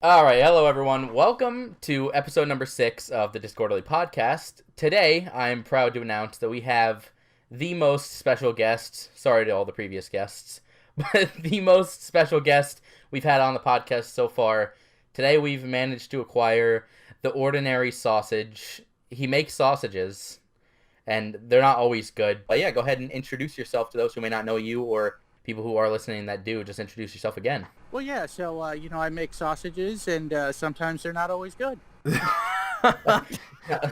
All right, hello everyone. Welcome to episode number 6 of the Discordly podcast. Today, I'm proud to announce that we have the most special guest. Sorry to all the previous guests, but the most special guest we've had on the podcast so far. Today, we've managed to acquire the Ordinary Sausage. He makes sausages, and they're not always good. But yeah, go ahead and introduce yourself to those who may not know you, or people who are listening that do. Just introduce yourself again. Well, yeah, so, I make sausages, and sometimes they're not always good.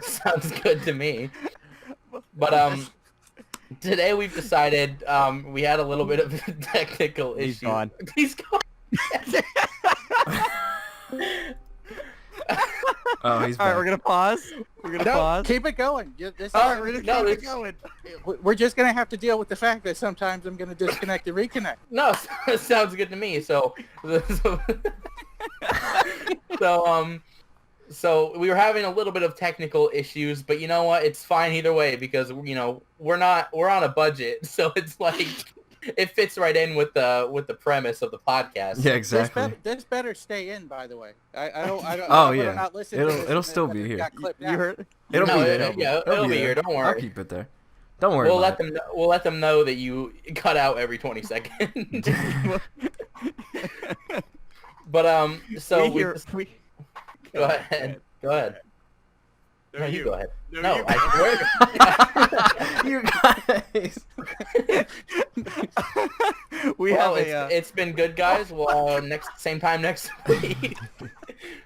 Sounds good to me. But today we've decided we had a little bit of a technical issue. He's gone. He's gone. Oh, he's All right, back. we're gonna pause. Keep it going. We're gonna keep it going. We're just gonna have to deal with the fact that sometimes I'm gonna disconnect and reconnect. No, sounds good to me. So we were having a little bit of technical issues, but you know what? It's fine either way because we're on a budget, so it's like it fits right in with the premise of the podcast. Yeah, exactly. This better stay in, by the way. I don't. Oh, I yeah. Not listen It'll still be here. You heard? It'll No, be there. it'll be here. Don't worry. I'll keep it there. Don't worry. We'll about let them. We'll let them know that you cut out every 20 seconds. But so go ahead. Go ahead. No, you go ahead. No, I swear. You guys. It's been good, guys. Well, same time next week.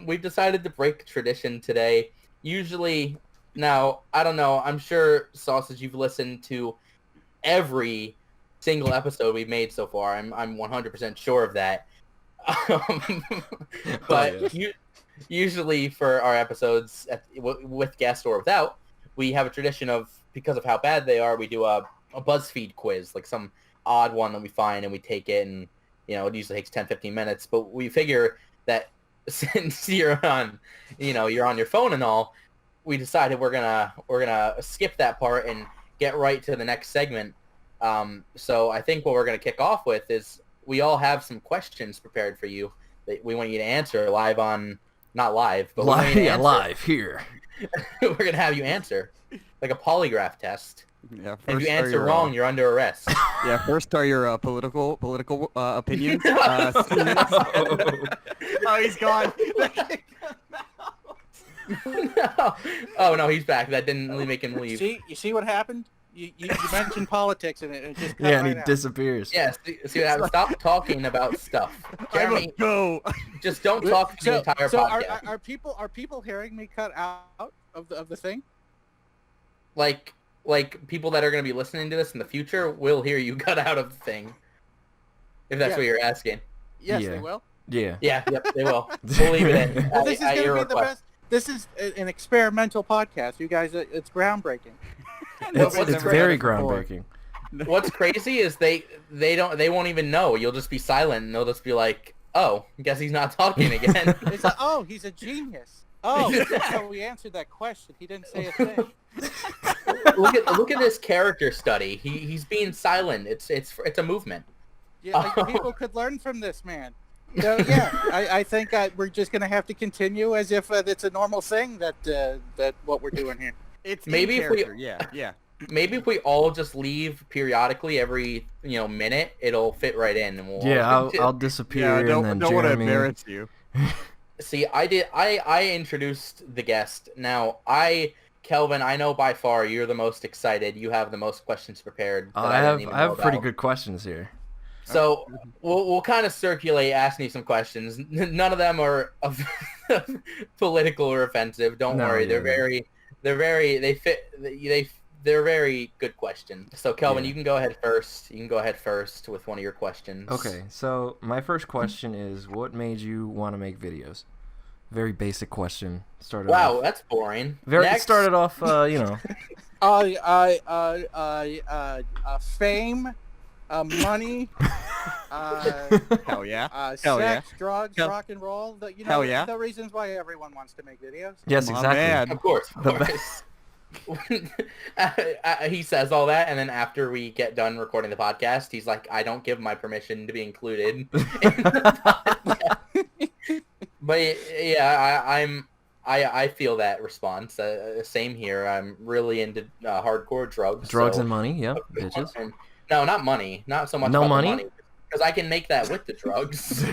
We've decided to break tradition today. Usually, now I don't know. I'm sure, Sausage, you've listened to every single episode we've made so far. I'm 100% sure of that. But usually for our episodes, with guests or without, we have a tradition of, because of how bad they are, we do a BuzzFeed quiz, like some odd one that we find, and we take it, and it usually takes 10-15 minutes. But we figure that since you're on your phone and all, we decided we're gonna skip that part and get right to the next segment. So I think what we're gonna kick off with is we all have some questions prepared for you that we want you to answer live on. Not live, but live here. We're going to have you answer, like a polygraph test. Yeah. And if you answer wrong, you're under arrest. Yeah. First are your political opinions. Oh, he's gone. No. Oh, no, he's back. That didn't really make him leave. You see what happened? You mentioned politics and it just cut Yeah, and right he out. disappears. Yeah, see what happened? Stop talking about stuff. Jeremy, go. just don't talk the entire podcast. Are people hearing me cut out of the thing? Like people that are going to be listening to this in the future will hear you cut out of the thing. If that's what you're asking. Yes, Yeah. they will. Yeah, yep, they will. We'll leave it in. Well, this is at your going to be the request. best. This is an experimental podcast. You guys, it's groundbreaking. It's very groundbreaking. What's crazy is they won't even know. You'll just be silent, and they'll just be like, "Oh, guess he's not talking again." It's like, oh, he's a genius. Oh, so we answered that question. He didn't say a thing. look at this character study. He's being silent. It's a movement. Yeah, like, people could learn from this man. So yeah, I think we're just gonna have to continue as if it's a normal thing that what we're doing here. It's maybe if we yeah. Maybe if we all just leave periodically every minute, it'll fit right in, and we'll I'll disappear. Yeah, and then don't want to Jeremy... embarrass you. See, I introduced the guest. Now Kelvin, I know by far you're the most excited. You have the most questions prepared. That I didn't even know have pretty about. good questions here. So we'll kind of circulate asking you some questions. None of them are political or offensive. Don't worry. Yeah. They're very good questions. So Kelvin, Yeah. you can go ahead first. You can go ahead first with one of your questions. Okay, so my first question is, what made you want to make videos? Very basic question. Wow, that's boring. It Next. started off, Fame, money, Hell yeah. sex, drugs, rock and roll. The reasons why everyone wants to make videos. Yes, exactly. Of course. He says all that, and then after we get done recording the podcast, he's like, I don't give my permission to be included in the podcast. But yeah, I feel that response. Same here. I'm really into hardcore drugs. Drugs so, and money, yeah, bitches. and, no, not money. Not so much No about money? the money. Because I can make that with the drugs.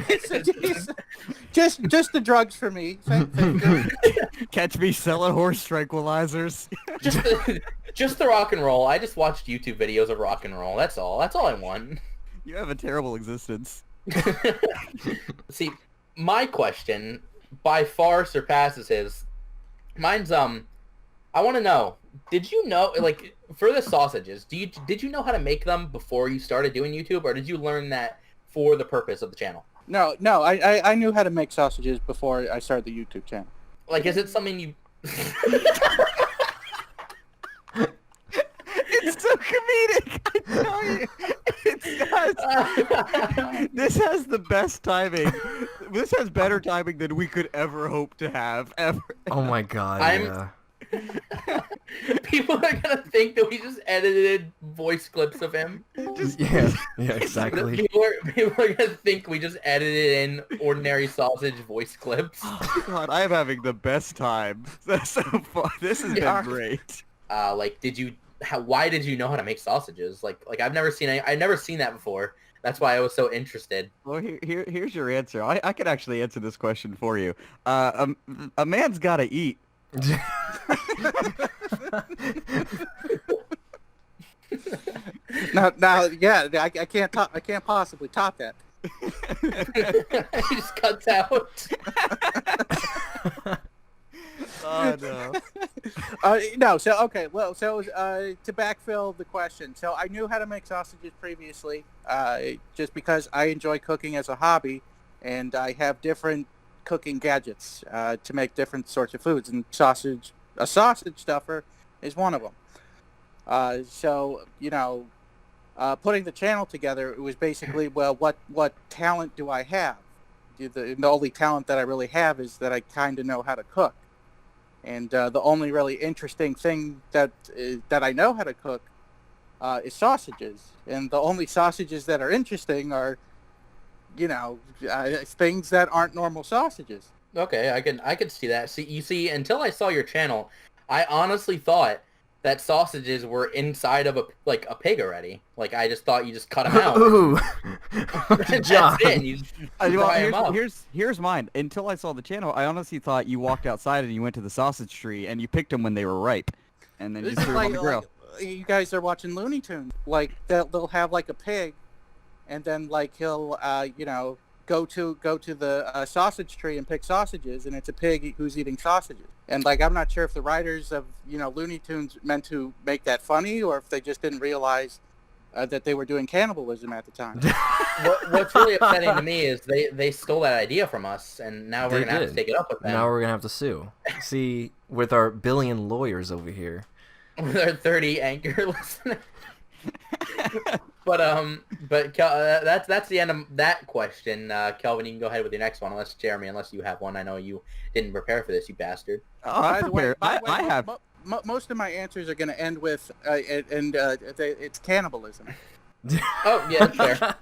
just the drugs for me. Thank you. Catch me selling horse tranquilizers. just the rock and roll. I just watched YouTube videos of rock and roll. That's all. That's all I want. You have a terrible existence. See, my question by far surpasses his. Mine's I want to know. Did you know, like, for the sausages? Did you know how to make them before you started doing YouTube, or did you learn that for the purpose of the channel? No, I knew how to make sausages before I started the YouTube channel. Like, is it something you? It's so comedic. I tell you, this has the best timing. This has better timing than we could ever hope to have ever. Oh my god, yeah. People are gonna think that we just edited voice clips of him. Yeah, exactly. People are gonna think we just edited in ordinary sausage voice clips. Oh god, I am having the best time. That's so fun. This has been great. Like, why did you know how to make sausages? Like I've never seen that before. That's why I was so interested. Well, here's your answer. I could actually answer this question for you. A man's got to eat. Now, yeah, I can't possibly top that. He just cuts out. Oh no. No, so okay, well, so to backfill the question, so I knew how to make sausages previously, just because I enjoy cooking as a hobby, and I have different cooking gadgets to make different sorts of foods, and a sausage stuffer is one of them. So putting the channel together, it was basically, well, what talent do I have? The only talent that I really have is that I kind of know how to cook. And the only really interesting thing that I know how to cook is sausages. And the only sausages that are interesting are, things that aren't normal sausages. Okay, I can see that. See, until I saw your channel, I honestly thought that sausages were inside of a pig already. Like, I just thought you just cut them out. Ooh. That's John. it. You just fry 'em up. Here's mine. Until I saw the channel, I honestly thought you walked outside and you went to the sausage tree and you picked them when they were ripe, and then you This threw is them on the grill. you guys are watching Looney Tunes. Like, they'll have like a pig, and then like he'll go to the sausage tree and pick sausages, and it's a pig who's eating sausages. And like, I'm not sure if the writers of Looney Tunes meant to make that funny, or if they just didn't realize that they were doing cannibalism at the time. What's really upsetting to me is they stole that idea from us, and now we're They gonna have did. to take it up with them. Now we're gonna have to sue. See, with our billion lawyers over here. With our 30 anchor listeners. But that's the end of that question. Kelvin, you can go ahead with your next one, unless you have one. I know you didn't prepare for this, you bastard. Oh, By the way, I have. Most of my answers are going to end with it's cannibalism. Oh yeah, that's fair.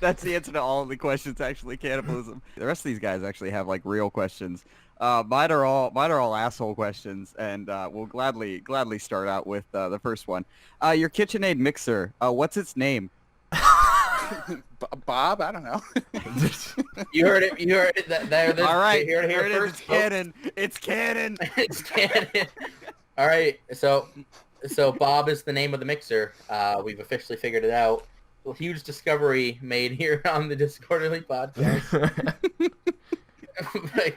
That's the answer to all of the questions. Actually, cannibalism. The rest of these guys actually have like real questions. Mine are all asshole questions, and we'll gladly start out with the first one. Your KitchenAid mixer. What's its name? Bob, I don't know. You heard it. All right, Here it is. first, It's canon. It's canon. It's canon. All right, so Bob is the name of the mixer. We've officially figured it out. A huge discovery made here on the Discordly podcast.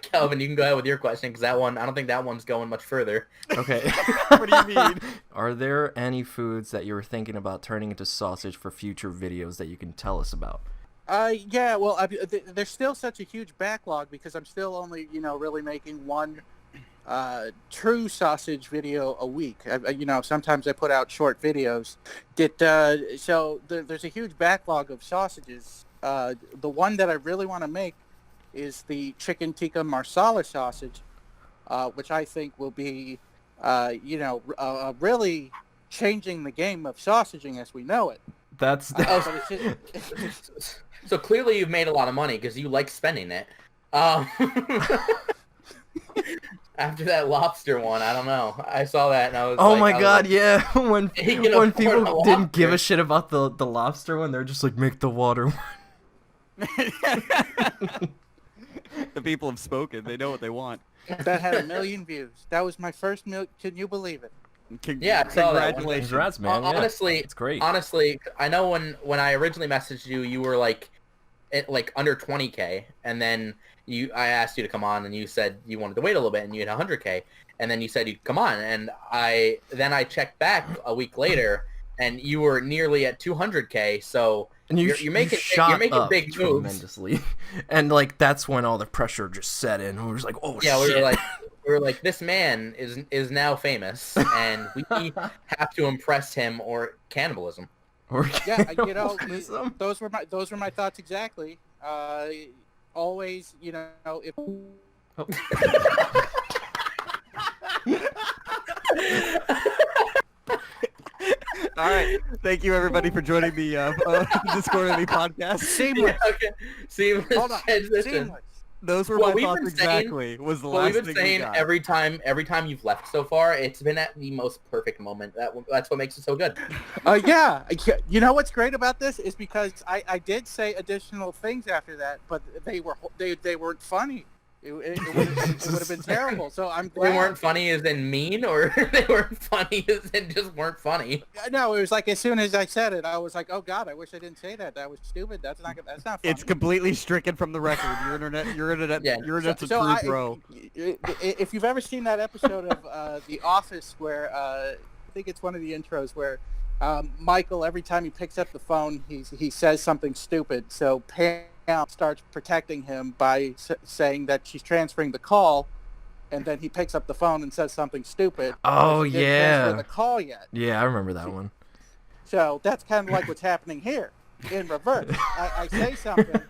Kelvin, you can go ahead with your question, because that one, I don't think that one's going much further. Okay. What do you mean? Are there any foods that you were thinking about turning into sausage for future videos that you can tell us about? Yeah, well, there's still such a huge backlog because I'm still only, really making one true sausage video a week. Sometimes I put out short videos. So there's a huge backlog of sausages. The one that I really want to make is the chicken tikka marsala sausage, which I think will be, really changing the game of sausaging as we know it. That's So clearly you've made a lot of money because you like spending it. Um, after that lobster one, I don't know. I saw that and I was Oh like, my I was god, like, yeah. When He can when afford people a didn't give a lobster. shit about the lobster one, they're just like, make the water one. The people have spoken. They know what they want. That had 1 million views. That was my first Can you believe it? Yeah, I saw that one. Congratulations. Congrats, man. Yeah. Honestly, It's great. Honestly, I know when I originally messaged you, you were like, under 20K, and then I asked you to come on, and you said you wanted to wait a little bit, and you had 100K, and then you said you'd come on, and I checked back a week later, and you were nearly at 200K. So And you're making shot big up moves. tremendously, and like that's when all the pressure just set in. We were just like, oh Yeah, shit. we were like, this man is now famous, and we have to impress him or cannibalism. Or Yeah, you know, cannibalism. those were my thoughts exactly. Always, you know, if Oh. All right. Thank you, everybody, for joining the Discordly podcast. seamless. Okay. Seamless Hold on, transition. seamless. Those were Well, my we've thoughts been saying- exactly. Was the Well, last we've been thing we saying got. every time you've left so far, it's been at the most perfect moment. That's what makes it so good. Yeah, you know what's great about this is because I did say additional things after that, but they weren't funny. It would have been terrible. So I'm glad. They weren't funny as in mean, or they weren't funny as in just weren't funny. No, it was like as soon as I said it, I was like, "Oh God, I wish I didn't say that. That was stupid. That's not funny." It's completely stricken from the record. Your internet's a true pro. If you've ever seen that episode of The Office where I think it's one of the intros where Michael, every time he picks up the phone, he says something stupid. So Pam starts protecting him by saying that she's transferring the call, and then he picks up the phone and says something stupid. Oh, She didn't yeah. transfer the call yet. Yeah, I remember that one. So that's kind of like what's happening here in reverse. I say something,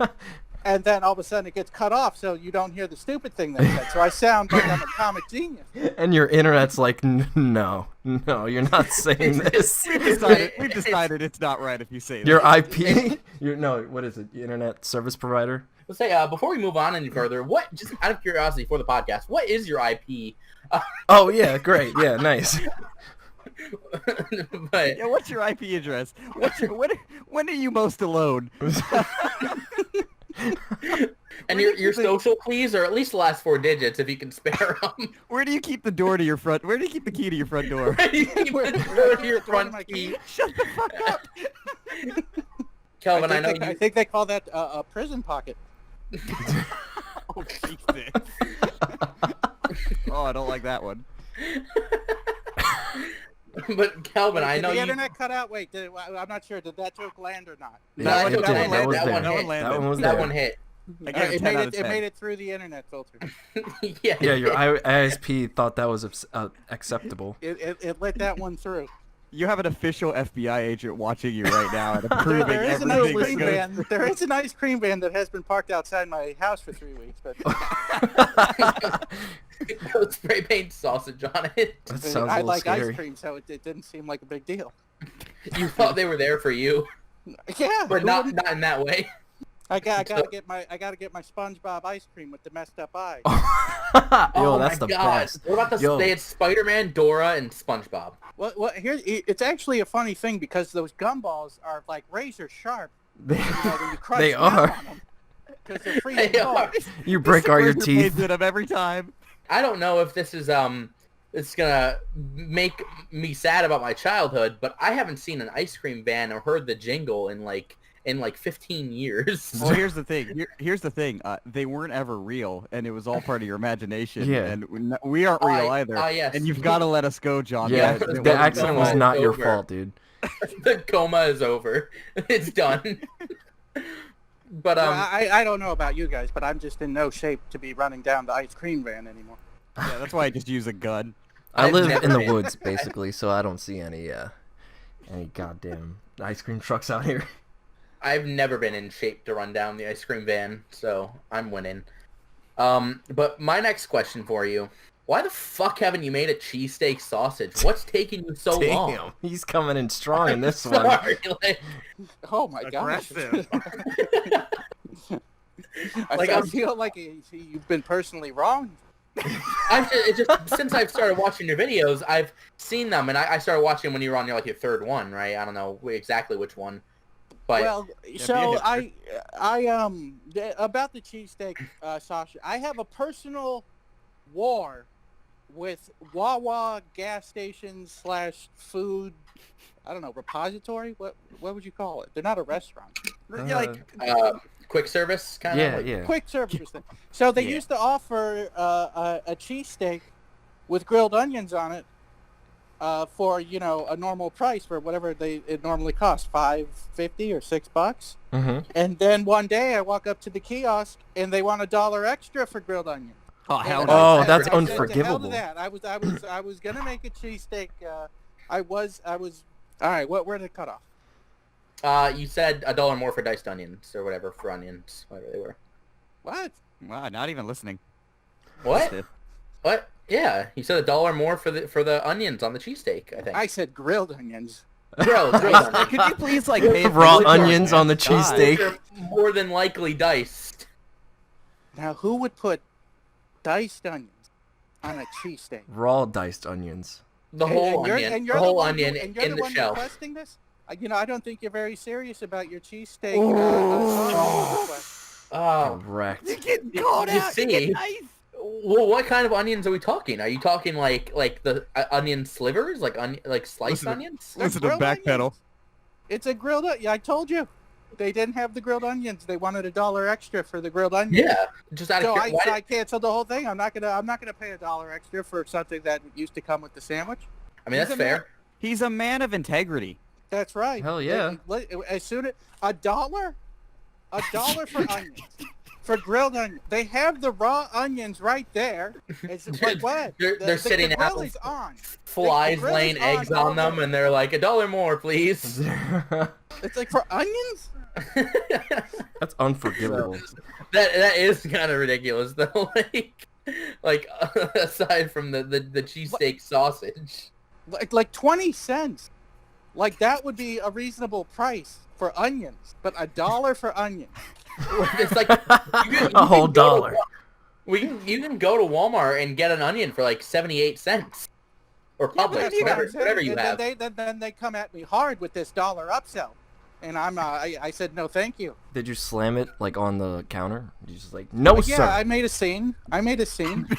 and then all of a sudden it gets cut off, so you don't hear the stupid thing that I said. So I sound like I'm a comic genius. And your internet's like, no, you're not saying this. We've decided it's not right if you say that. Your IP, what is it? Internet service provider. Let's say before we move on any further, just out of curiosity for the podcast, what is your IP? Oh yeah, great, yeah, nice. But Yeah, what's your IP address? When are you most alone? and your social, please, or at least the last 4 digits if you can spare them. Where do you keep the door to your front? Where do you keep the key to your front door? You keep the your front key. Shut the fuck up. Kelvin, I think they call that a prison pocket. Oh, Jesus. Oh, I don't like that one. But Kelvin, I Did know the you. internet cut out? Wait, I'm not sure. Did that joke land or not? Yeah, That it one did. landed. That was That there. one That one hit. landed. That one was That there. one hit. I gave it 10 out of 10. It made it through the internet filter. Yeah. Yeah, your ISP thought that was acceptable. It let that one through. You have an official FBI agent watching you right now and approving There is an everything ice that cream goes. van. There is an ice cream van that has been parked outside my house for 3 weeks, but Go spray paint sausage on it. That sounds a I little like scary. ice cream, so it didn't seem like a big deal. You thought they were there for you, Yeah, but who not wouldn't? in that way. I gotta get my SpongeBob ice cream with the messed up eye. Yo, Oh that's my the God. best. What about Yo. they had Spider-Man, Dora, and SpongeBob. Well, it's actually a funny thing because those gumballs are like razor sharp. They, You know, when you crunch they down are. on them, because they're free They cold. are. You break all your Razor teeth. blades in 'em every time. I don't know if this is it's gonna make me sad about my childhood, but I haven't seen an ice cream van or heard the jingle in like 15 years. Well, here's the thing. Here's the thing. They weren't ever real, and it was all part of your imagination. Yeah. And we aren't real either. Yes. And you've got to let us go, John. Yeah, Yeah, That- the well, accident was no, not your over. fault, dude. The coma is over. It's done. But Well, I don't know about you guys, but I'm just in no shape to be running down the ice cream van anymore. Yeah, that's why I just use a gun. I I've live never in the been. woods, basically, so I don't see any goddamn ice cream trucks out here. I've never been in shape to run down the ice cream van, so I'm winning. But my next question for you: why the fuck haven't you made a cheesesteak sausage? What's taking you so long? Damn, he's coming in strong in this one. Sorry, like, Oh my gosh. Aggressive. I feel like you've been personally wronged. Since I've started watching your videos, I've seen them, and I started watching when you were on your third one, right? I don't know exactly which one, but Well, so about the cheesesteak, Sasha, I have a personal war with Wawa gas stations / food. I don't know, repository. What would you call it? They're not a restaurant. quick service kind of. Yeah. Quick service thing. So they used to offer a cheesesteak with grilled onions on it for a normal price for whatever it normally costs, $5.50 or $6. Mm-hmm. And then one day I walk up to the kiosk and they want $1 extra for grilled onions. Oh hell no! Oh, that's I said, unforgivable. "To hell to that." I was gonna make a cheesesteak. I was. All right. Where did it cut off? You said $1 more for diced onions or whatever for onions, whatever they were. What? Wow, not even listening. What? Stiff. What? Yeah, you said $1 more for the onions on the cheesesteak. I think. I said grilled onions. Grilled onions. Could you please pay Raw attention? onions on the God. cheesesteak. They're more than likely diced. Now, who would put diced onions on a cheesesteak? Raw diced onions. The whole onion. The whole onion in the shell. Requesting this? I don't think you're very serious about your cheesesteak. Correct. You're getting called You out. see? You're getting nice. Well, what kind of onions are we talking? Are you talking like the onion slivers, like sliced onions? Listen to grilled backpedal. onions. It's a grilled onion. Yeah, I told you. They didn't have the grilled onions. They wanted $1 extra for the grilled onions. Yeah, just out of So I canceled the whole thing. I'm not gonna pay $1 extra for something that used to come with the sandwich. I mean, that's fair. He's a man of integrity. That's right. Hell yeah. As soon as $1 for onions, for grilled onions. They have the raw onions right there. It's like what? They're sitting the grill out. is on. Flies grill laying is eggs on them, and they're like $1 more, please. It's like for onions. That's unforgivable. That is kind of ridiculous, though. like aside from the cheesesteak sausage. Like 20 cents. Like that would be a reasonable price for onions, but $1 for onions. It's like a whole dollar. You can go to Walmart and get an onion for like 78 cents. Or Publix, whatever you have. Then they come at me hard with this $1 upsell, and I said no, thank you. Did you slam it on the counter? You just no, yeah, sir. I made a scene.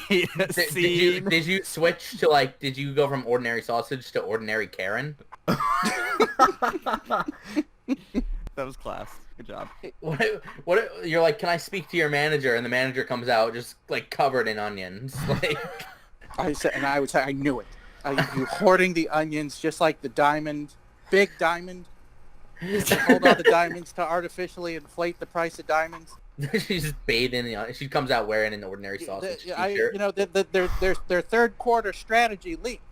Did you switch to did you go from ordinary sausage to ordinary Karen? That was class. Good job. What you're like? Can I speak to your manager? And the manager comes out just covered in onions. I said, and I would say, I knew it. You hoarding the onions just like the diamond, big diamond. Hold all the diamonds to artificially inflate the price of diamonds. She's just bathed in the onions. She comes out wearing an ordinary sausage t-shirt. Their third quarter strategy leaked.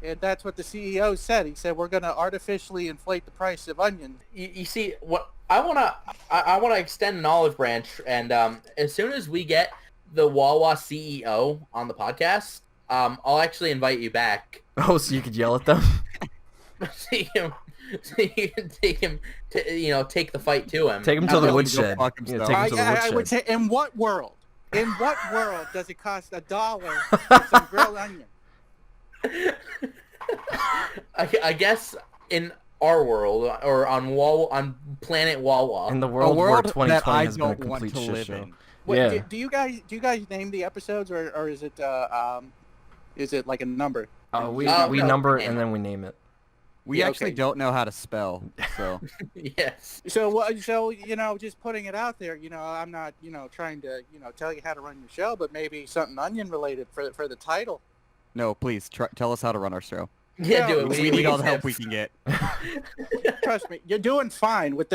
And that's what the CEO said. He said, we're going to artificially inflate the price of onions. You see, what I wanna extend an olive branch, and as soon as we get the Wawa CEO on the podcast, I'll actually invite you back. Oh, so you could yell at them? so you can take him to, take the fight to him. Take him to the woodshed. Fuck himself. I would say, in what world does it cost $1 for some grilled onion? I guess in our world, or on planet Wawa. In the world where 2020 has been a complete to shit live show. in. What, do you guys name the episodes, or is it like a number? We no, number it and then we name it. We actually don't know how to spell, so. Yes. So just putting it out there, I'm not, trying to, tell you how to run your show, but maybe something onion related for the title. No, please, tell us how to run our show. Yeah, do it. We need all the help we can get. Trust me, you're doing fine with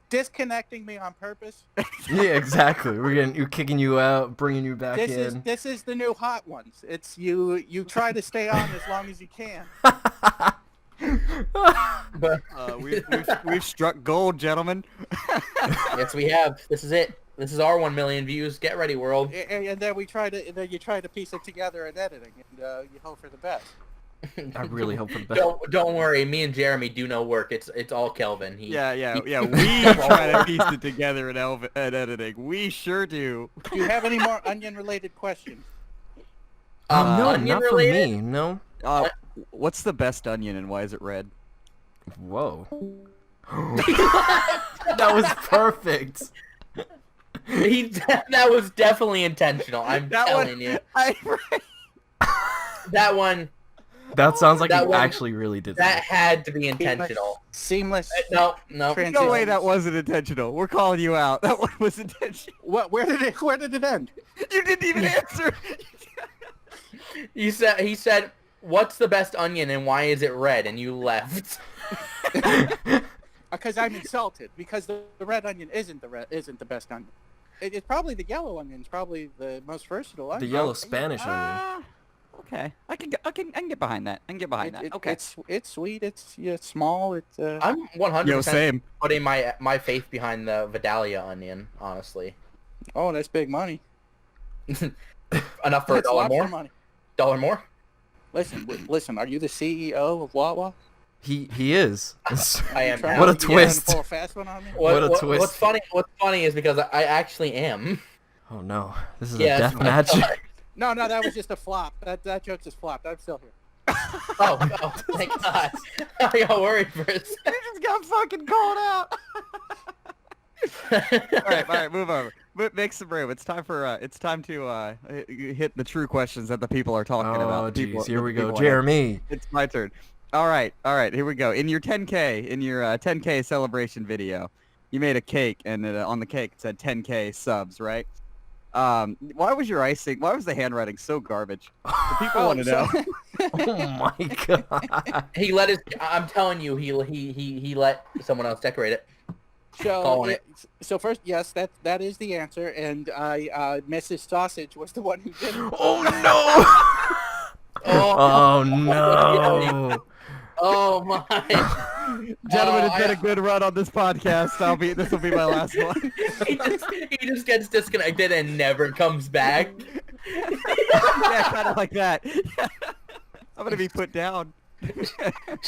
disconnecting me on purpose. Yeah, exactly. You're kicking you out, bringing you back in. This is the new hot ones. It's you try to stay on as long as you can. But We've struck gold, gentlemen. yes, we have. This is it. This is our 1 million views. Get ready, world. And then you try to piece it together in editing, and you hope for the best. I really hope for the best. Don't worry. Me and Jeremy do no work. It's all Kelvin. Yeah. We try to piece it together in editing. We sure do. Do you have any more onion-related questions? No, onion not related? for me. No. What's the best onion and why is it red? Whoa. That was perfect. That was definitely intentional. I'm telling you. That one. That sounds like That you one- actually really did That had to be intentional. Seamless. No. Transition. No way, that wasn't intentional. We're calling you out. That one was intentional. What? Where did it end? You didn't even answer. He said, "What's the best onion and why is it red?" And you left. Because I'm insulted. Because the red onion isn't the best onion. It's probably the yellow onion. It's probably the most versatile The onion. yellow Spanish onion. Okay, I can get behind that. I can get behind that. Okay. It's sweet. It's small. It's I'm 100% Yo, same. putting my faith behind the Vidalia onion. Honestly, oh, that's big money. enough for a That's dollar lots more. of money. Dollar more. Listen. Are you the CEO of Wawa? He is. I am. Trying now. What a to- you trying to twist. pull a fast one on me? What a twist. What's funny is because I actually am. Oh no, this is Yeah, a that's death what I match. thought. No, that was just a flop. That joke just flopped. I'm still here. Oh, thank God. I got worried for a You just got fucking called out. second. all right, move over. Make some room. It's time to hit the true questions that the people are talking about. Oh The people- jeez, here the we go, people are- Jeremy. It's my turn. All right, here we go. In your 10K celebration video, you made a cake, and on the cake it said 10K subs, right? Why was the handwriting so garbage? The people want to know. Oh my god. I'm telling you, he let someone else decorate it. Calling it. So first, yes, that is the answer, and Mrs. Sausage was the one who did it. Oh no. Oh no. Oh my. Gentlemen, it's been a good run on this podcast. This will be my last one. he just gets disconnected and never comes back. Yeah, kind of like that. I'm gonna be put down.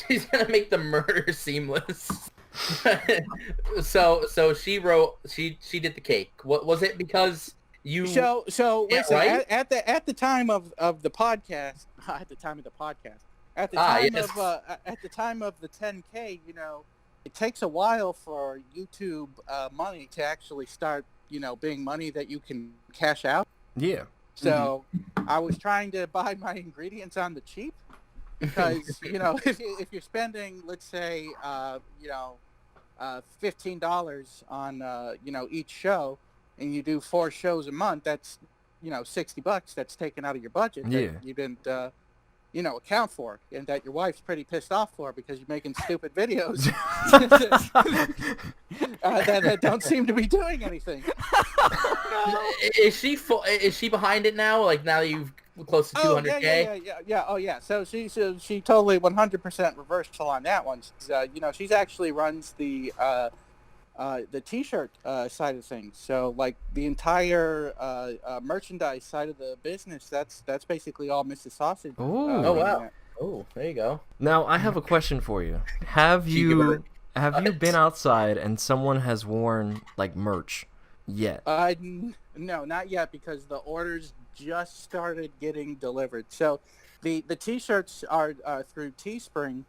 She's gonna make the murder seamless. So she did the cake. What was it? Because you So Yeah, listen, right? at the time of the podcast, at the time of the 10K, it takes a while for YouTube money to actually start, being money that you can cash out. Yeah. So I was trying to buy my ingredients on the cheap because, if you're spending, let's say, $15 on, each show, and you do 4 shows a month, that's, $60 that's taken out of your budget that Yeah. you didn't, account for, and that your wife's pretty pissed off for because you're making stupid videos that don't seem to be doing anything. Is she behind it now? Like now that you've close to 200K? Yeah. Oh, yeah. So she totally 100% reversal on that one. She's actually runs the T-shirt side of things. So like the entire merchandise side of the business, that's basically all Mrs. Sausage. Ooh. Oh, wow. that. Oh, there you go. Now I have a question for you. Have you been outside and someone has worn like merch yet? No, not yet, because the orders just started getting delivered. So the T-shirts are through Teespring,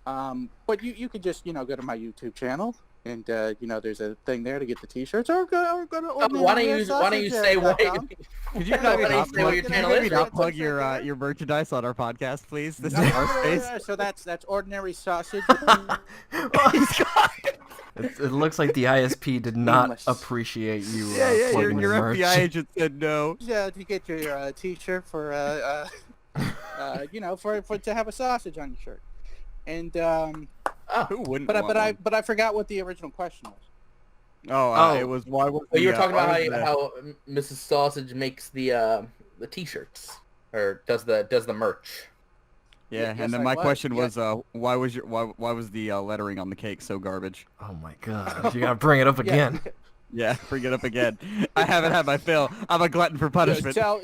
but you could just go to my YouTube channel, and there's a thing there to get the T-shirts, or go to Why don't you say what? Could you Why maybe don't you not say what your channel is? plug your merchandise on our podcast, please? This is our space. So that's Ordinary Sausage. It looks like the ISP did not Seamless. appreciate you. Yeah. plugging Your merch. FBI agent said no. Yeah, to get your T-shirt for for to have a sausage on your shirt, and Who wouldn't? but want one? I forgot what the original question was. Oh. It was why was Well, you were the, talking about why was the- how Mrs. Sausage makes the T-shirts or does the merch. Yeah, Yes, and then I my was, question yeah. was why was the lettering on the cake so garbage? Oh my god! You gotta bring it up again. Yeah, bring it up again. I haven't had my fill. I'm a glutton for punishment. So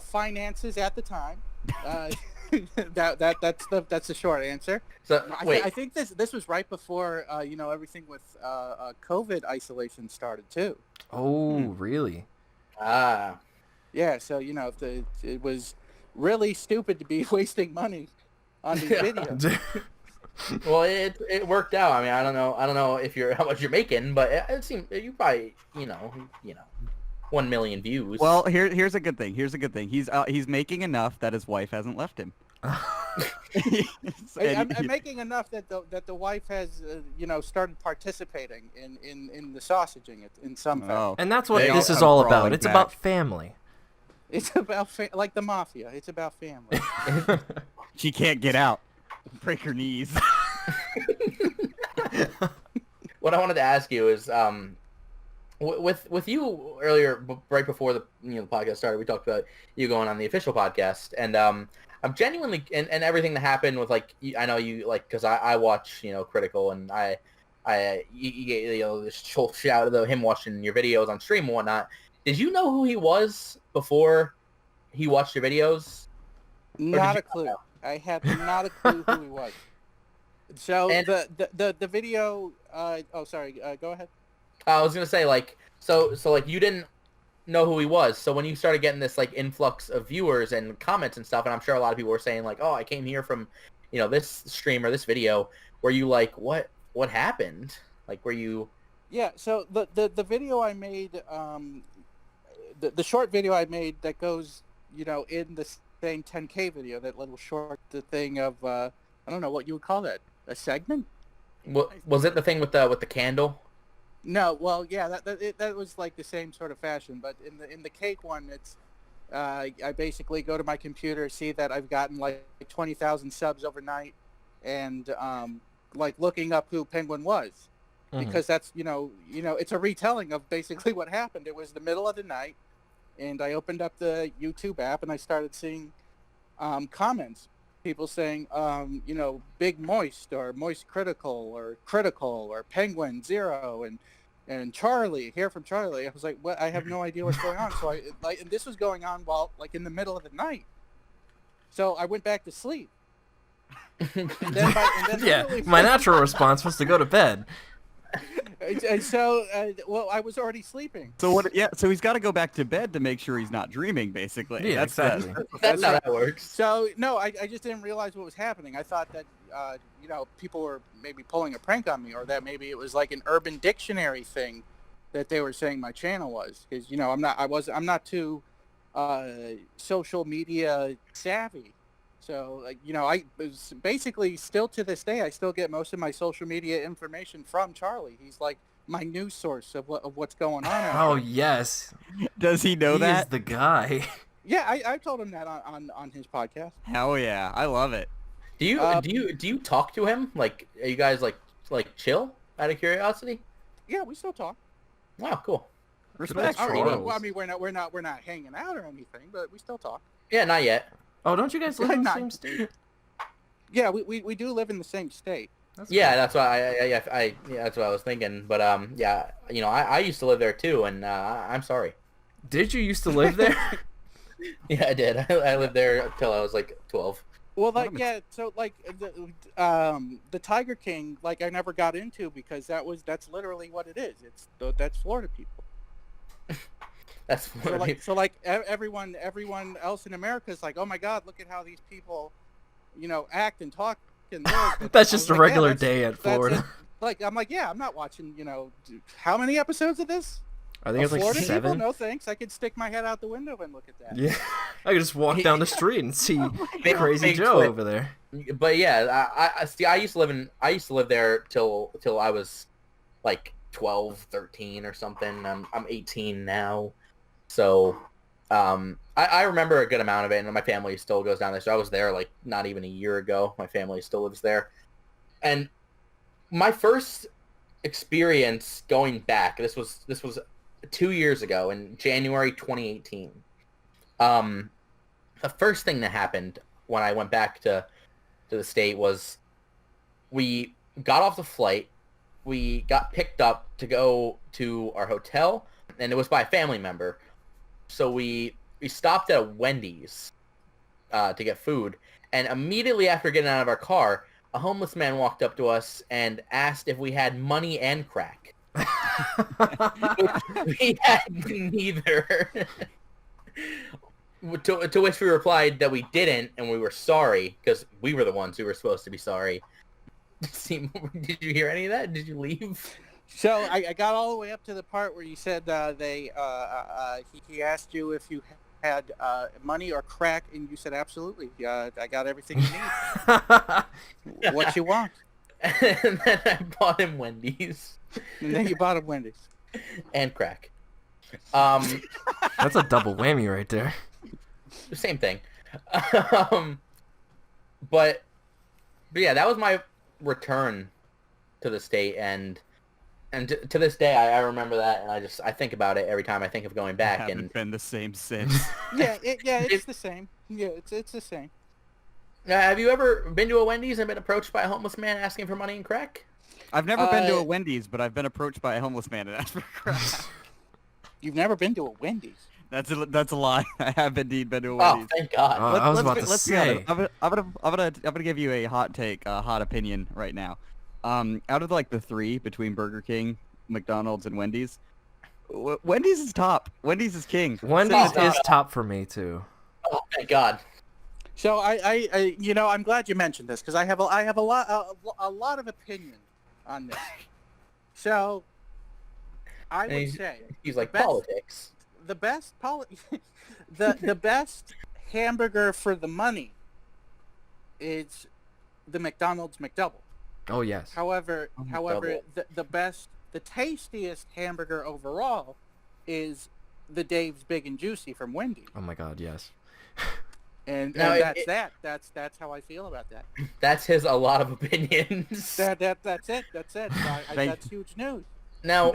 finances at the time. That's the short answer. So wait, I think this was right before everything with COVID isolation started too. Oh, really? ah, Yeah, so it was really stupid to be wasting money on these Yeah. videos. well, it worked out. I mean, I don't know if you're how much you're making, but it seemed you probably 1 million views. Well, here's a good thing. Here's a good thing. He's making enough that his wife hasn't left him. I'm making enough that the wife has started participating in the sausaging in some fashion. Oh. And that's what They this all is come all about. crawling It's back. about family. It's about like the mafia. It's about family. She can't get out. Break her knees. What I wanted to ask you is, with you earlier, right before the the podcast started, we talked about you going on the official podcast, and I'm genuinely and everything that happened with I know you because I watch Critical, and you this whole shout out him watching your videos on stream and whatnot. Did you know who he was before he watched your videos? Not you a clue. I had not a clue who he was. So And- the video. Oh, sorry. Go ahead. I was gonna say so you didn't know who he was. So when you started getting this influx of viewers and comments and stuff, and I'm sure a lot of people were saying oh, I came here from this stream or this video, were you what happened? Were you? Yeah. So the video I made, the short video I made that goes in the same 10K video, that little short thing of I don't know what you would call that, a segment. Was it the thing with the candle? No, well, yeah, that was like the same sort of fashion, but in the cake one, it's I basically go to my computer, see that I've gotten 20,000 subs overnight, and looking up who Penguin was, because that's it's a retelling of basically what happened. It was the middle of the night, and I opened up the YouTube app and I started seeing comments. People saying, Big Moist or Moist Critical or Penguin Zero and Charlie, here from Charlie. I was like, what? I have no idea what's going on. So and this was going on while in the middle of the night. So I went back to sleep. And then Yeah, my natural response was to go to bed. And so, I was already sleeping. So what? Yeah. So he's got to go back to bed to make sure he's not dreaming. Basically. Yeah, exactly. That's how that works. So no, I just didn't realize what was happening. I thought that people were maybe pulling a prank on me, or that maybe it was like an Urban Dictionary thing that they were saying my channel was, because I'm not too social media savvy. So I was basically, still to this day, I still get most of my social media information from Charlie. He's like my news source of what's going on out Oh there. yes, Does he know he that? is the guy. Yeah, I told him that on his podcast. Hell yeah, I love it. Do you talk to him? Are you guys chill out of curiosity? Yeah, we still talk. Wow, cool. Respect. That's Well, Charles. I mean, we're not hanging out or anything, but we still talk. Yeah, not yet. Oh, don't you guys live in the Not- same state? Yeah, we do live in the same state. That's Yeah, cool. that's why that's what I was thinking. But yeah, I used to live there too, and I'm sorry. Did you used to live there? Yeah, I did. I lived there until I was 12. Well, What so the Tiger King, I never got into, because that's literally what it is. That's Florida people. That's So everyone else in America is like, oh my God, look at how these people, act and talk and live. But That's I just was a like, yeah, regular that's- day at that's Florida. it. I'm like, yeah, I'm not watching. How many episodes of this? I think it's like Florida 7. people? No thanks. I could stick my head out the window and look at that. Yeah, I could just walk down the street and see Crazy Big Joe twit. over there. But yeah, I see. I used to live there till I was 12, 13 or something. I'm 18 now, so I remember a good amount of it, and my family still goes down there. So I was there not even a year ago. My family still lives there, and my first experience going back. This was 2 years ago in January 2018. The first thing that happened when I went back to the state was we got off the flight. We got picked up to go to our hotel, and it was by a family member. So we stopped at a Wendy's to get food, And immediately after getting out of our car, a homeless man walked up to us and asked if we had money and crack. We had neither. To which we replied that we didn't, and we were sorry, because we were the ones who were supposed to be sorry. Did you hear any of that? Did you leave? So I got all the way up to the part where you said he asked you if you had money or crack, and you said absolutely. I got everything you need. What you want? And then I bought him Wendy's. And then you bought him Wendy's. And crack. That's a double whammy right there. Same thing. But yeah, that was my return to the state, and to this day I remember that, and I think about it every time I think of going back. Haven't And been the same since. It's the same. Yeah, it's the same. have you ever been to a Wendy's and been approached by a homeless man asking for money and crack? I've never been to a Wendy's, but I've been approached by a homeless man and asked for crack. You've never been to a Wendy's? That's a lie. I have indeed been to a Oh, Wendy's. thank God. I was about to let's be say. honest. I'm gonna give you a hot take, a hot opinion right now. Out of like the three between Burger King, McDonald's, and Wendy's, Wendy's is top. Wendy's is king. Wendy's Oh, is top for me too. Oh, thank God. So I I'm glad you mentioned this because I have a lot of opinion on this. So I And would say He's like, best- politics. the best the best hamburger for the money is the McDonald's McDouble. Oh yes. However, Double. the tastiest hamburger overall is the Dave's Big and Juicy from Wendy's. Oh my God, yes. And Now, that's how I feel about that. That's a lot of opinions. That's it. So that's huge news. Now,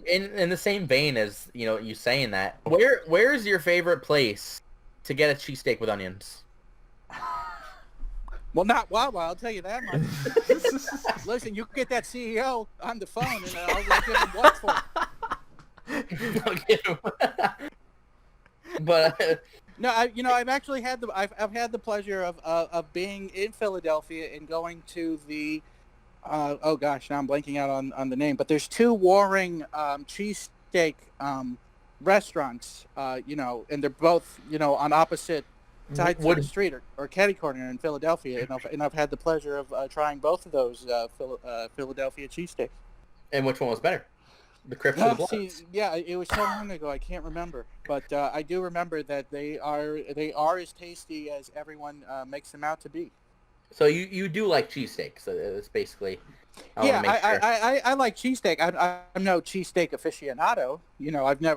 in the same vein as you saying that, where's your favorite place to get a cheesesteak with onions? Well, not Wawa, I'll tell you that much. Listen, you can get that CEO on the phone, and I'll give him what for. But No, I've actually had I've had the pleasure of being in Philadelphia and going to the oh gosh, now I'm blanking out on the name, but there's two warring cheesesteak restaurants, and they're both on opposite sides of the street or catty corner in Philadelphia, and I've had the pleasure of trying both of those Philadelphia cheesesteaks. and which one was better? The Crips or the Bloods? Yeah, it was so long ago I can't remember, but I do remember that they are as tasty as everyone makes them out to be. So you do like cheesesteaks? It's basically. I like cheesesteak. I'm no cheesesteak aficionado.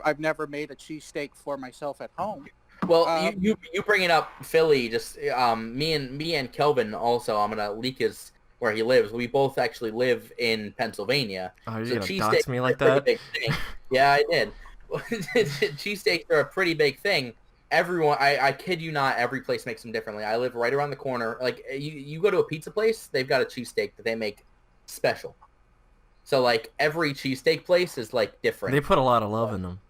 I've never made a cheesesteak for myself at home. Well, you bringing up Philly, just me and Kelvin also. I'm gonna leak his where he lives. We both actually live in Pennsylvania. Oh, you're So gonna cheesesteaks dox me like are a that? pretty big thing. Yeah, I did. Cheesesteaks are a pretty big thing. Everyone, I kid you not, every place makes them differently. I live right around the corner. Like you go to a pizza place, they've got a cheesesteak that they make special. So like every cheesesteak place is like different. They put a lot of love in them.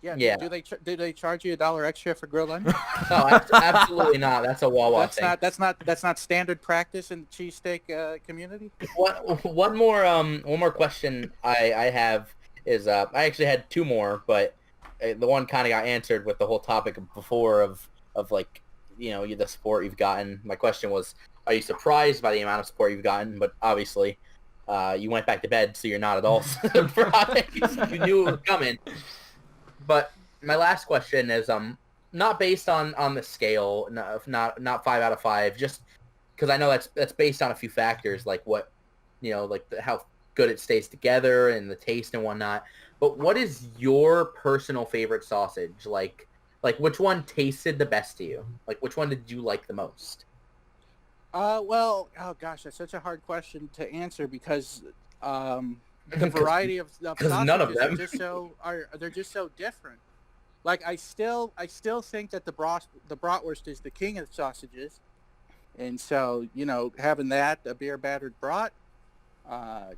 Yeah. Do they charge you $1 extra for grilled onions? No, absolutely not. That's a Wawa thing. That's not standard practice in the cheesesteak community. One more question I have is I actually had two more, but the one kind of got answered with the whole topic before of like the support you've gotten. My question was, are you surprised by the amount of support you've gotten? But obviously, you went back to bed, so you're not at all surprised. You knew it was coming. But my last question is not based on the scale, not 5 out of 5, just because I know that's based on a few factors like what like how good it stays together and the taste and whatnot. But what is your personal favorite sausage? Like which one tasted the best to you? Like which one did you like the most? Well, oh gosh, that's such a hard question to answer because the variety of sausages none of them. they're just so different. Like I still think that the bratwurst is the king of sausages, and so having that, a beer battered brat, I've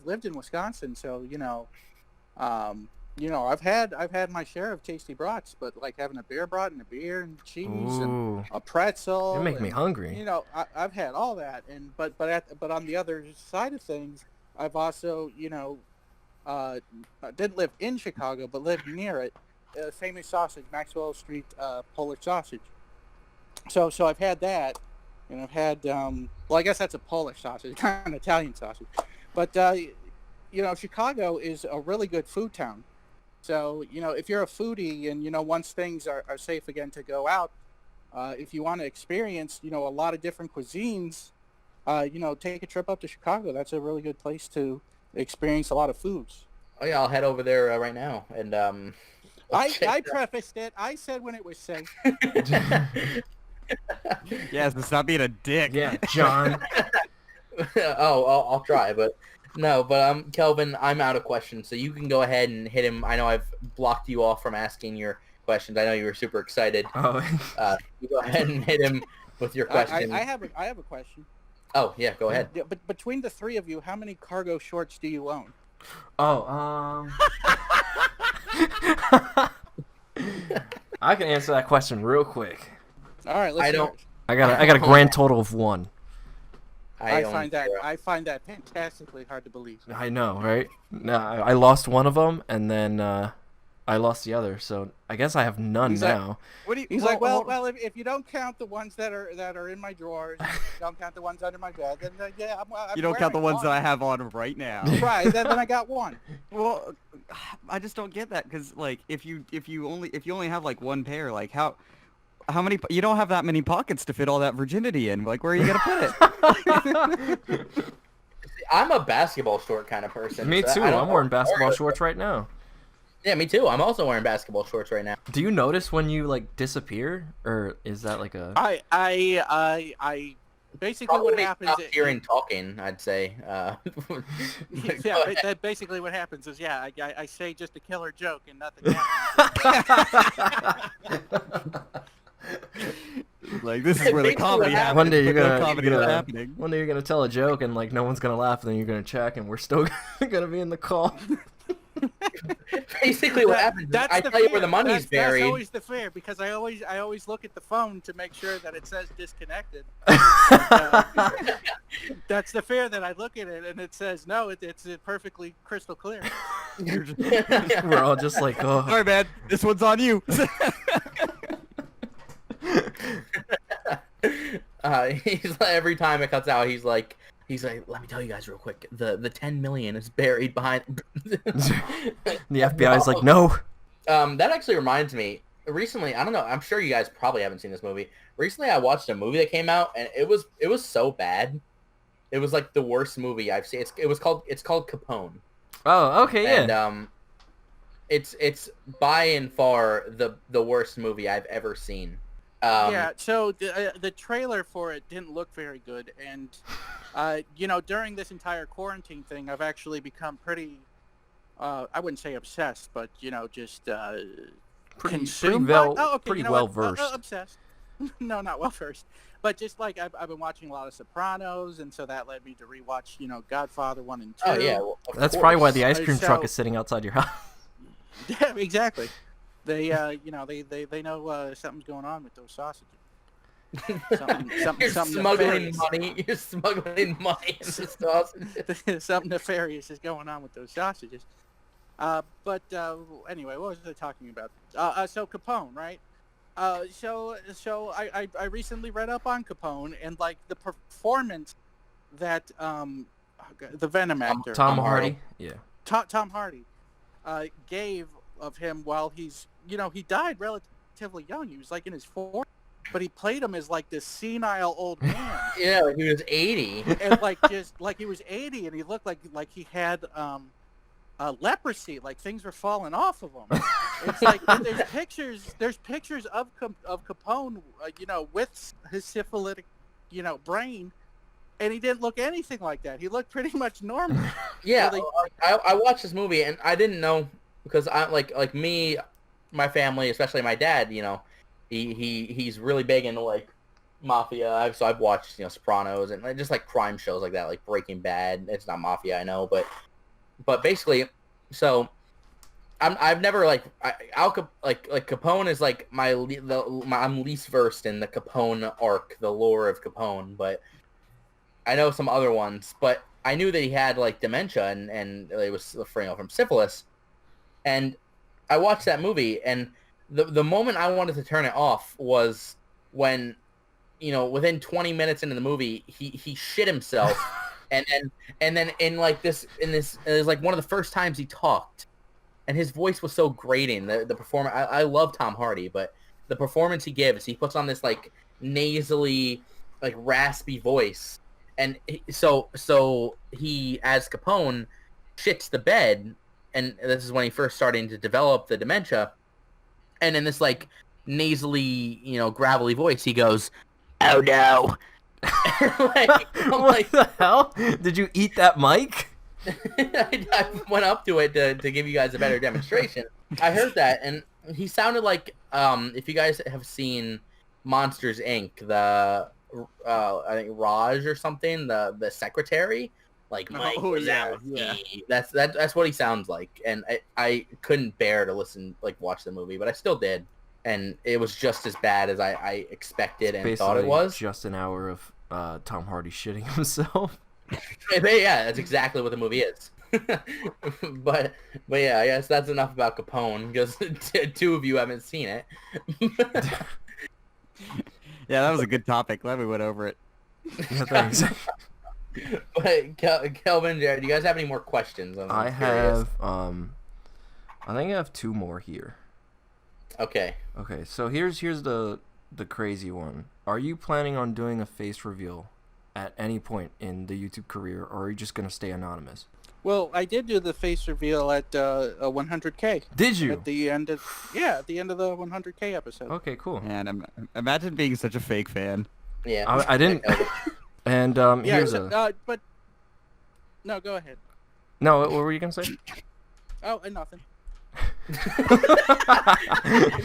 lived in Wisconsin, so I've had my share of tasty brats, but like having a beer brat and a beer and cheese Ooh, and a pretzel. you make me and, hungry. I've had all that, and but on the other side of things, I've also didn't live in Chicago, but lived near it. Famous sausage, Maxwell Street Polish sausage. So I've had that, and I've had well, I guess that's a Polish sausage, kind of Italian sausage, but Chicago is a really good food town. So if you're a foodie and once things are safe again to go out, if you want to experience a lot of different cuisines, take a trip up to Chicago. That's a really good place to experience a lot of foods. Oh yeah, I'll head over there right now, and I prefaced it. I said when it was safe. Yes, it's not being a dick. Yeah, John. I'll try, but no, but Kelvin, I'm out of questions, so you can go ahead and hit him. I know I've blocked you off from asking your questions. I know you were super excited. Oh. You go ahead and hit him with your question. I have a question. Oh yeah, go ahead. Yeah, but between the three of you, how many cargo shorts do you own? Oh, I can answer that question real quick. All right, let's hear it. I got a grand total of 1. I find that fantastically hard to believe. I know, right? No, I lost one of them, and then I lost the other. So I guess I have none now. He's like, well, if you don't count the ones that are in my drawers, don't count the ones under my bed, then yeah, I'm You don't count the ones that I have on right now. Right, then I got 1. Well, I just don't get that because like if you only have like 1 pair, like how many you don't have that many pockets to fit all that virginity in. Like where are you gonna put it? I'm a basketball short kind of person. Me too. I'm wearing basketball shorts right now. Yeah, me too. I'm also wearing basketball shorts right now. Do you notice when you like disappear, or is that like a? I basically Probably what happens. Hearing talking, I'd say. Yeah, that basically what happens is I say just a killer joke and nothing happens. Like this is where the comedy happens. One day you're happening. One day you're gonna tell a joke and like no one's gonna laugh, and then you're gonna check, and we're still gonna be in the call. Basically, what happens is I tell you where the money's buried. That's always the fear because I always look at the phone to make sure that it says disconnected. That's the fear that I look at it and it says no, it's perfectly crystal clear. We're all just like, oh. Sorry, man. This one's on you. He's every time it cuts out, he's like, let me tell you guys real quick, the 10 million is buried behind. The FBI is like, no. That actually reminds me. Recently, I don't know. I'm sure you guys probably haven't seen this movie. Recently, I watched a movie that came out, and it was so bad. It was like the worst movie I've seen. It's called Capone. Oh, okay, yeah. And it's by and far the worst movie I've ever seen. Yeah, so the trailer for it didn't look very good, and during this entire quarantine thing, I've actually become pretty, I wouldn't say obsessed, but just consumed. Pretty well versed. Obsessed. No, not well versed, but just like I've been watching a lot of Sopranos, and so that led me to rewatch Godfather 1 and 2. Oh yeah, well, that's probably why the ice cream truck is sitting outside your house. Yeah, exactly. They they know something's going on with those sausages. You're smuggling money. You're smuggling money in the sausages. Something nefarious is going on with those sausages. But anyway, what was I talking about? So Capone, right? So I recently read up on Capone and like the performance that the Venom actor Tom Hardy. Yeah. Tom Hardy gave of him while he's he died relatively young. He was like in his 40s, but he played him as like this senile old man. Yeah, like he was 80. And like just like he was 80, and he looked like he had leprosy, like things were falling off of him. It's like there's pictures of Capone, with his syphilitic, brain, and he didn't look anything like that. He looked pretty much normal. Yeah, I watched this movie and I didn't know because I like me, my family, especially my dad. He's really big into like mafia. So I've watched Sopranos and just like crime shows like that, like Breaking Bad. It's not mafia, I know, but basically, so I've never like Capone is like I'm least versed in the Capone arc, the lore of Capone, but I know some other ones. But I knew that he had like dementia and it was from syphilis. And I watched that movie, and the moment I wanted to turn it off was when, within 20 minutes into the movie, he shit himself, and then it was like one of the first times he talked. And his voice was so grating. The performance, I love Tom Hardy, but the performance he gives, he puts on this like nasally, like raspy voice, and so he, as Capone, shits the bed, and this is when he first starting to develop the dementia, and in this like nasally, gravelly voice, he goes, "Oh no!" What the hell? Did you eat that mic? I went up to it to give you guys a better demonstration. I heard that, and he sounded like, if you guys have seen Monsters Inc., the I think Raj or something, the secretary, like Mike Wazowski. That's what he sounds like, and I couldn't bear to watch the movie, but I still did, and it was just as bad as I expected and thought it was. Just an hour of Tom Hardy shitting himself. Yeah, that's exactly what the movie is. but yeah, I guess that's enough about Capone, because two of you haven't seen it. Yeah, that was a good topic. Glad we went over it. Yeah, thanks. But Kelvin, Jared, do you guys have any more questions? I have, I think I have two more here. Okay. Okay, so here's the crazy one. Are you planning on doing a face reveal at any point in the YouTube career, or are you just gonna stay anonymous? Well, I did do the face reveal at 100K. Did you? At the end of the 100K episode. Okay, cool. And imagine being such a fake fan. Yeah. I didn't. And here's but no, go ahead. No, what were you gonna say? Oh, nothing.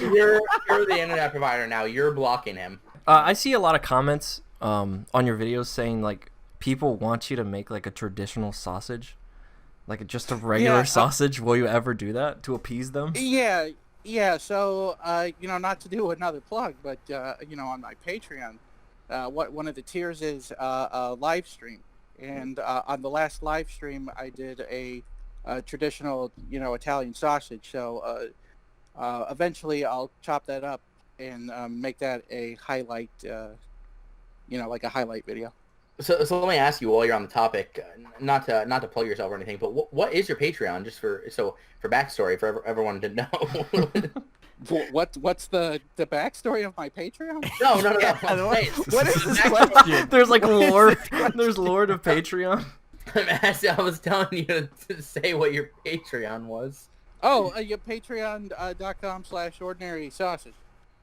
You're the internet provider now. You're blocking him. I see a lot of comments on your videos saying like people want you to make like a traditional sausage, like just a regular sausage. Will you ever do that to appease them? Yeah. So not to do another plug, but on my Patreon, one of the tiers is a live stream, and on the last live stream I did a traditional Italian sausage. So eventually I'll chop that up and make that a highlight. Like a highlight video. So let me ask you while you're on the topic, not to plug yourself or anything, but what is your Patreon? Just for backstory for everyone to know. What's the backstory of my Patreon? No. What is this question? There's like lore. There's lore to Patreon. I was telling you to say what your Patreon was. Oh, your patreon.com/ordinary sausage.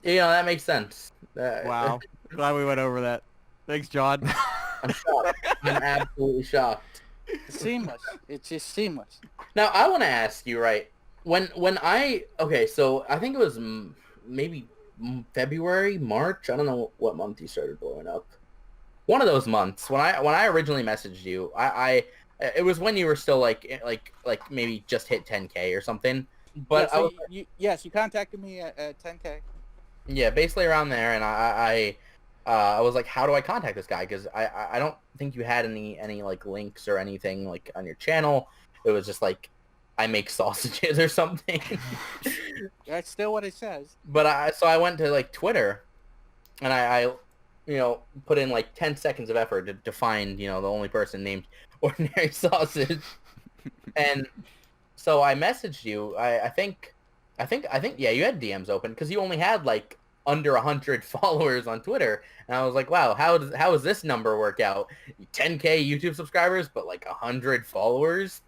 That makes sense. Wow. Glad we went over that. Thanks, John. I'm shocked. I'm absolutely shocked. Seamless. It's just seamless. Now, I want to ask you, right? So I think it was maybe February, March. I don't know what month you started blowing up. One of those months when I originally messaged you, it was when you were still like maybe just hit 10K or something. But you contacted me at 10K. Yeah, basically around there, and I was like, how do I contact this guy? Because I don't think you had any like links or anything like on your channel. It was just like, I make sausages or something. That's still what it says. But I went to like Twitter, and I put in like 10 seconds of effort to find the only person named Ordinary Sausage, and so I messaged you. I think yeah, you had DMs open because you only had like under 100 followers on Twitter, and I was like, wow, how does this number work out? 10K YouTube subscribers, but like 100 followers.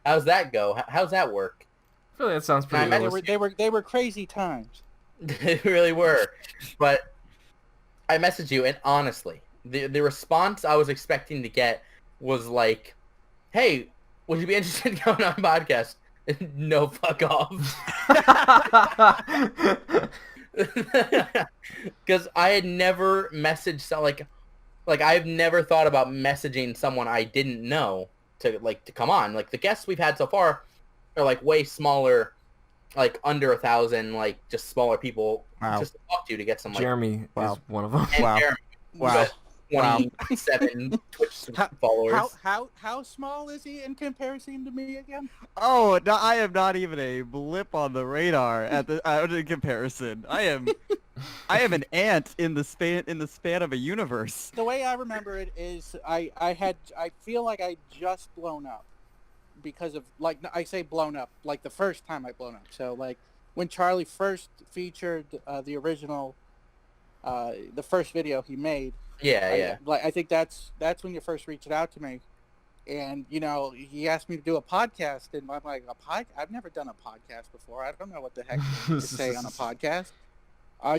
How's that go? How's that work? I feel like that sounds pretty realistic. They were crazy times. They really were. But I messaged you, and honestly, the response I was expecting to get was like, hey, would you be interested in coming on a podcast? No, fuck off. Because I had never messaged like I've never thought about messaging someone I didn't know to come on. Like the guests we've had so far, are like way smaller, like under 1,000, like just smaller people Wow. just to talk to get some like. Jeremy Wow. is one of them. And Wow. Jeremy, Wow. 27 Twitch followers. How small is he in comparison to me again? Oh, no, I am not even a blip on the radar at the in comparison. I am an ant in the span of a universe. The way I remember it is I feel like I just blown up because of, like, I say blown up, like the first time I blown up. So like when Charlie first featured the original, the first video he made. Yeah. I think that's when you first reached out to me, and he asked me to do a podcast, and I'm like, I've never done a podcast before. I don't know what the heck to say on a podcast.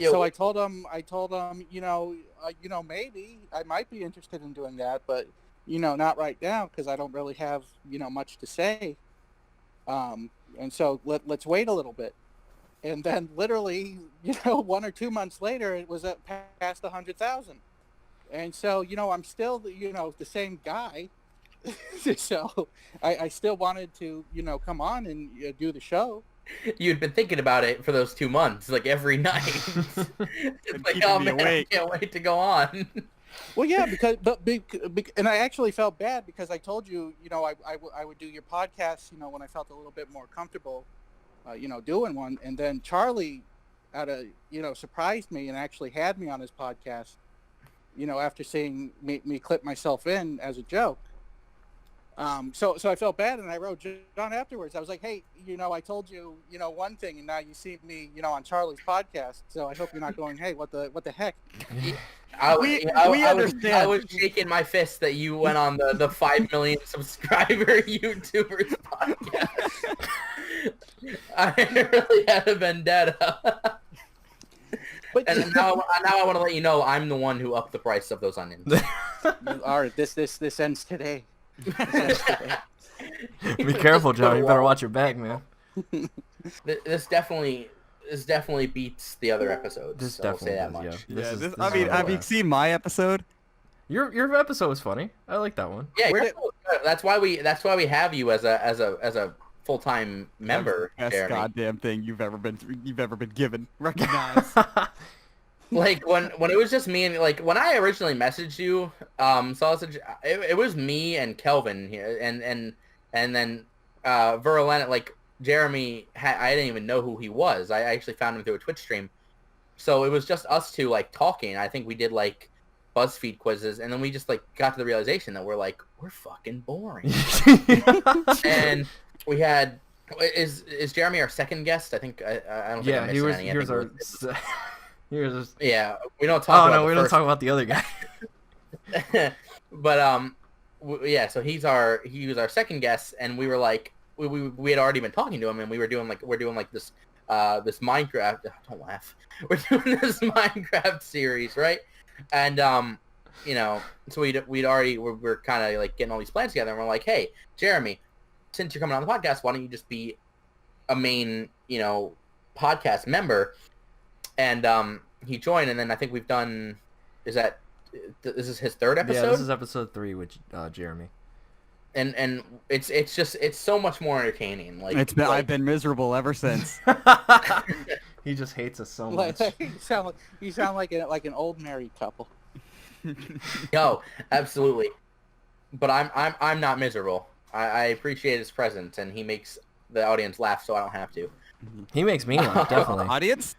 So I told him, maybe I might be interested in doing that, but not right now because I don't really have much to say. And so let's wait a little bit. And then literally, 1 or 2 months later, it was past 100,000. And so, I'm still, the same guy. So I still wanted to, come on and do the show. You'd been thinking about it for those 2 months, like every night. It's like, oh man, I can't wait to go on. Well, yeah, and I actually felt bad because I told you, I would do your podcast, when I felt a little bit more comfortable, doing one. And then Charlie, surprised me and actually had me on his podcast. After seeing me clip myself in as a joke. So I felt bad, and I wrote John afterwards. I was like, hey, I told you, one thing, and now you see me, on Charlie's podcast. So I hope you're not going, hey, what the heck? We understand. I was shaking my fist that you went on the 5 million subscriber YouTubers podcast. I really had a vendetta. But and now I want to let you know I'm the one who upped the price of those onions. All right, this ends today. Be careful, Joe. You better watch your back, man. This definitely beats the other episodes. This so definitely I'll say that does, much. yeah. Have you seen my episode? Your episode was funny. I like that one. Yeah, that's why we have you as a full-time member. That's the best Jeremy. goddamn thing you've ever been given. Recognize. Like when it was just me and like when I originally messaged you, Sausage, it was me and Kelvin here, and then Verlaine, like Jeremy, I didn't even know who he was. I actually found him through a Twitch stream, so it was just us two like talking. I think we did like BuzzFeed quizzes, and then we just like got to the realization that we're fucking boring. And we had is Jeremy our second guest? I think I don't think I'm missing any. He was our. Yeah, we don't talk. We don't talk about the other guy. But yeah. So he was our second guest, and we were like, we had already been talking to him, and we're doing this this Minecraft. Don't laugh. We're doing this Minecraft series, right? And so we're kind of like getting all these plans together, and we're like, hey, Jeremy, since you're coming on the podcast, why don't you just be a main, podcast member? And he joined, and then I think we've done. This is his third episode? Yeah, this is episode 3 with Jeremy. And it's so much more entertaining. Like I've been miserable ever since. He just hates us so much. you sound like an old married couple. No, absolutely. But I'm not miserable. I appreciate his presence, and he makes the audience laugh, so I don't have to. He makes me laugh, definitely. Audience?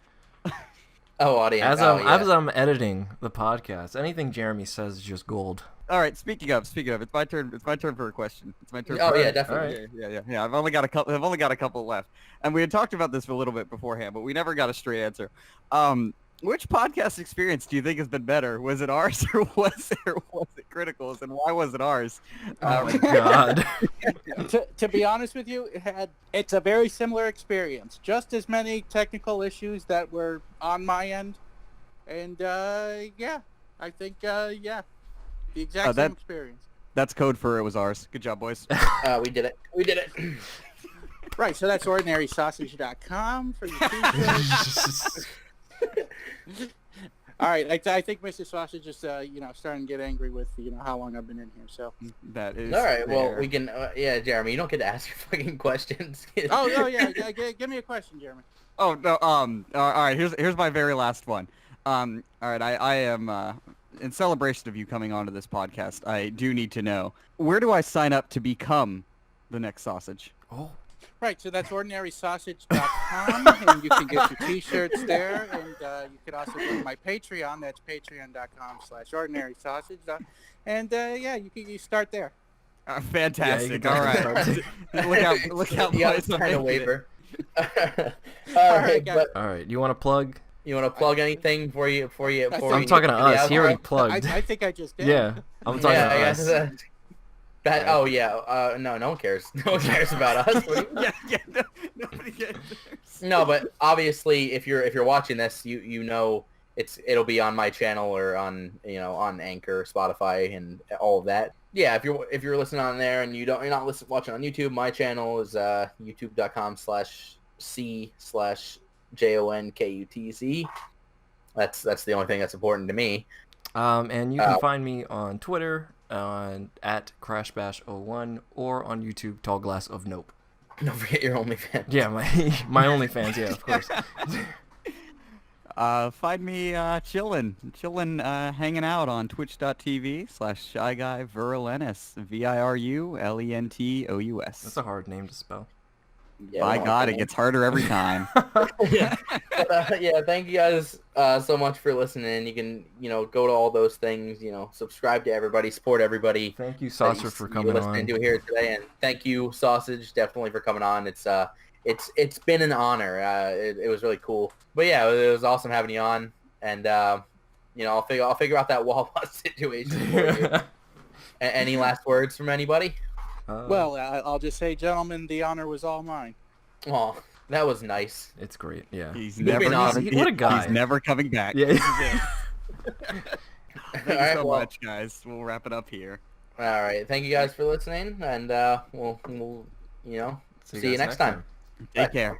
Oh, audience. As I'm editing the podcast, anything Jeremy says is just gold. All right. Speaking of, it's my turn. It's my turn for a question. It's my turn. Oh for yeah, definitely. Right. Yeah. I've only got a couple left, and we had talked about this for a little bit beforehand, but we never got a straight answer. Which podcast experience do you think has been better? Was it ours or was it Critical's, and why was it ours? Oh my god. To be honest with you, it's a very similar experience. Just as many technical issues that were on my end, and yeah, I think the exact same experience. That's code for it was ours. Good job, boys. We did it. Right, so that's ordinarysausage.com for your t-shirts. All right, I think Mr. Sausage is starting to get angry with how long I've been in here. So That is All right, well, fair. we can, yeah, Jeremy, you don't get to ask your fucking questions. oh yeah, give me a question, Jeremy. Oh no. All right. Here's my very last one. All right. I am in celebration of you coming onto this podcast. I do need to know, where do I sign up to become the next sausage? Oh, Right, so that's ordinarysausage.com, and you can get your T-shirts there, and you can also go to my Patreon. That's patreon.com/ordinarysausage, and yeah, you start there. Fantastic. Yeah, All you can right. look out, You got boys. to I'm sign a making it. waiver. All All right, right, guys. but all right. You want to plug? you want to plug anything before you? I'm talking to us. He already plugged. I think I just did. Yeah, I'm talking Yeah, to I us. guess that. Oh yeah. No one cares. No one cares about us. What do you- Yeah. No, nobody gets this. No, but obviously, if you're watching this, you know it'll be on my channel or on on Anchor, Spotify, and all of that. Yeah, if you're listening on there and you're not watching on YouTube, my channel is youtube.com/c/JONKUTZ. That's the only thing that's important to me. And you can find me on Twitter at CrashBash01 or on YouTube, Tall Glass of Nope. Don't forget your OnlyFans. Yeah, my OnlyFans. Yeah, of course. Find me chillin', hanging out on twitch.tv/ShyGuyVirulentous, VIRULENTOUS. That's a hard name to spell. Yeah, By we don't God, like it that gets harder every time. yeah. But, yeah, thank you guys so much for listening. You can, go to all those things, subscribe to everybody, support everybody. Thank you, that Saucer, for coming listening on. to here today, and thank you, Sausage, definitely for coming on. It's been an honor. It was really cool. But yeah, it was awesome having you on, and I'll figure out that Wawa situation for you. Any last words from anybody? Well, I'll just say, gentlemen, the honor was all mine. Oh, that was nice. It's great. Yeah. He's Moving never on. What a guy. He's never coming back. Yeah. This is it. Thank you Alright, so well- much, guys. We'll wrap it up here. All right, thank you guys for listening, and we'll see you guys next time. Take care.